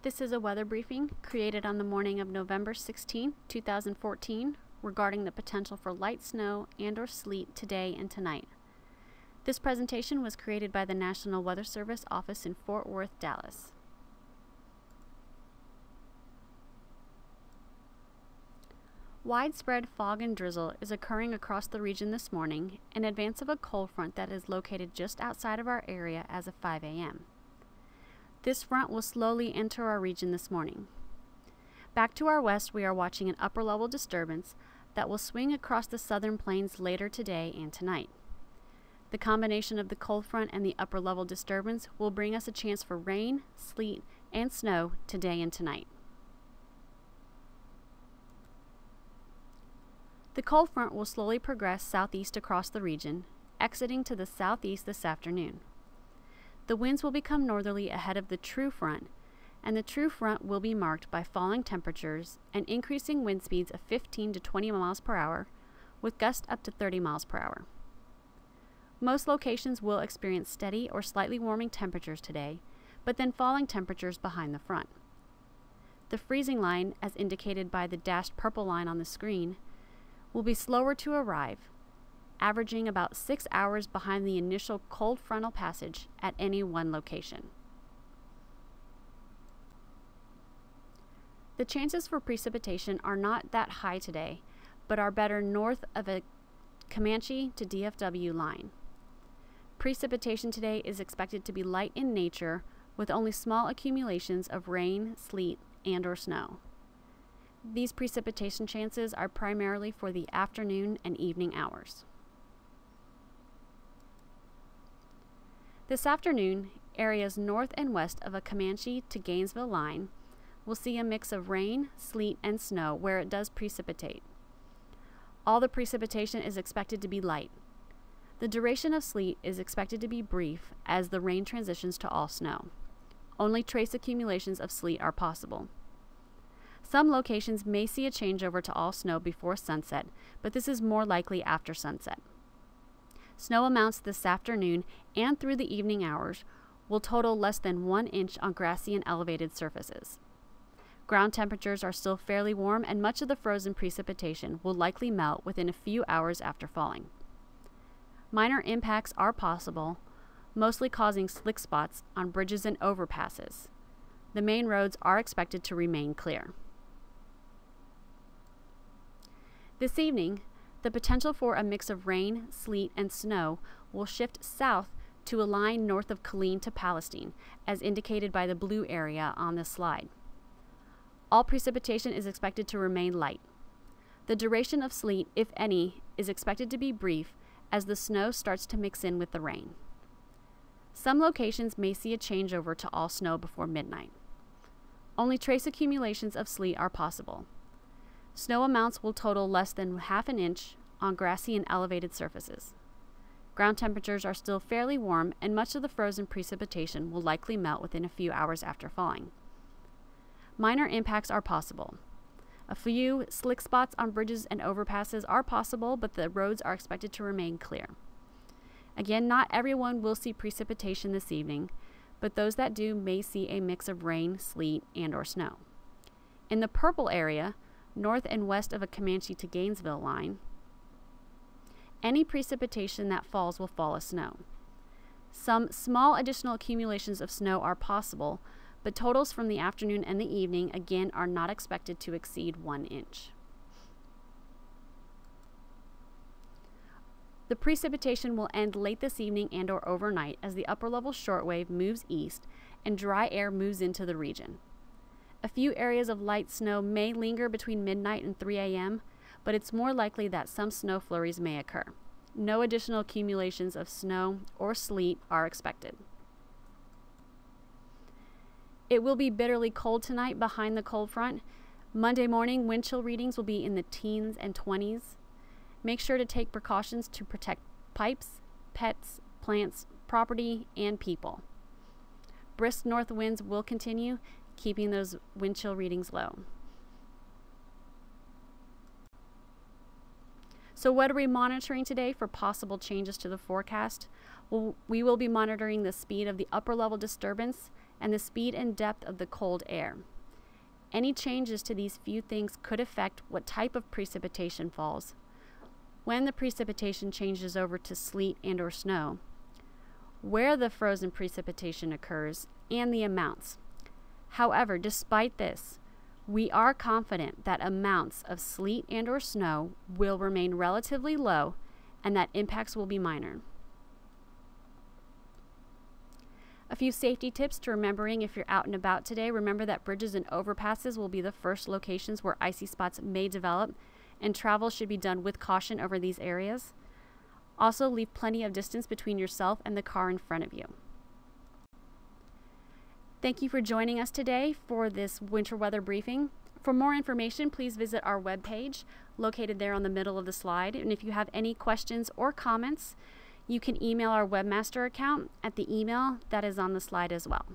This is a weather briefing created on the morning of November 16, 2014, regarding the potential for light snow and/or sleet today and tonight. This presentation was created by the National Weather Service office in Fort Worth, Dallas. Widespread fog and drizzle is occurring across the region this morning in advance of a cold front that is located just outside of our area as of 5 a.m. This front will slowly enter our region this morning. Back to our west, we are watching an upper-level disturbance that will swing across the southern plains later today and tonight. The combination of the cold front and the upper-level disturbance will bring us a chance for rain, sleet, and snow today and tonight. The cold front will slowly progress southeast across the region, exiting to the southeast this afternoon. The winds will become northerly ahead of the true front, and the true front will be marked by falling temperatures and increasing wind speeds of 15 to 20 miles per hour, with gusts up to 30 miles per hour. Most locations will experience steady or slightly warming temperatures today, but then falling temperatures behind the front. The freezing line, as indicated by the dashed purple line on the screen, will be slower to arrive, averaging about 6 hours behind the initial cold frontal passage at any one location. The chances for precipitation are not that high today, but are better north of a Comanche to DFW line. Precipitation today is expected to be light in nature, with only small accumulations of rain, sleet, and/or snow. These precipitation chances are primarily for the afternoon and evening hours. This afternoon, areas north and west of a Comanche to Gainesville line will see a mix of rain, sleet, and snow where it does precipitate. All the precipitation is expected to be light. The duration of sleet is expected to be brief as the rain transitions to all snow. Only trace accumulations of sleet are possible. Some locations may see a changeover to all snow before sunset, but this is more likely after sunset. Snow amounts this afternoon and through the evening hours will total less than 1 inch on grassy and elevated surfaces. Ground temperatures are still fairly warm, and much of the frozen precipitation will likely melt within a few hours after falling. Minor impacts are possible, mostly causing slick spots on bridges and overpasses. The main roads are expected to remain clear. This evening, the potential for a mix of rain, sleet, and snow will shift south to a line north of Killeen to Palestine, as indicated by the blue area on this slide. All precipitation is expected to remain light. The duration of sleet, if any, is expected to be brief as the snow starts to mix in with the rain. Some locations may see a changeover to all snow before midnight. Only trace accumulations of sleet are possible. Snow amounts will total less than ½ an inch on grassy and elevated surfaces. Ground temperatures are still fairly warm, and much of the frozen precipitation will likely melt within a few hours after falling. Minor impacts are possible. A few slick spots on bridges and overpasses are possible, but the roads are expected to remain clear. Again, not everyone will see precipitation this evening, but those that do may see a mix of rain, sleet, and/or snow. In the purple area, north and west of a Comanche to Gainesville line, any precipitation that falls will fall as snow. Some small additional accumulations of snow are possible, but totals from the afternoon and the evening again are not expected to exceed 1 inch. The precipitation will end late this evening and/or overnight as the upper-level shortwave moves east and dry air moves into the region. A few areas of light snow may linger between midnight and 3 a.m., but it's more likely that some snow flurries may occur. No additional accumulations of snow or sleet are expected. It will be bitterly cold tonight behind the cold front. Monday morning, wind chill readings will be in the teens and 20s. Make sure to take precautions to protect pipes, pets, plants, property, and people. Brisk north winds will continue, keeping those wind chill readings low. So what are we monitoring today for possible changes to the forecast? Well, we will be monitoring the speed of the upper level disturbance and the speed and depth of the cold air. Any changes to these few things could affect what type of precipitation falls, when the precipitation changes over to sleet and/or snow, where the frozen precipitation occurs, and the amounts. However, despite this, we are confident that amounts of sleet and/or snow will remain relatively low and that impacts will be minor. A few safety tips to remembering if you're out and about today. Remember that bridges and overpasses will be the first locations where icy spots may develop, and travel should be done with caution over these areas. Also, leave plenty of distance between yourself and the car in front of you. Thank you for joining us today for this winter weather briefing. For more information, please visit our webpage located there on the middle of the slide. And if you have any questions or comments, you can email our webmaster account at the email that is on the slide as well.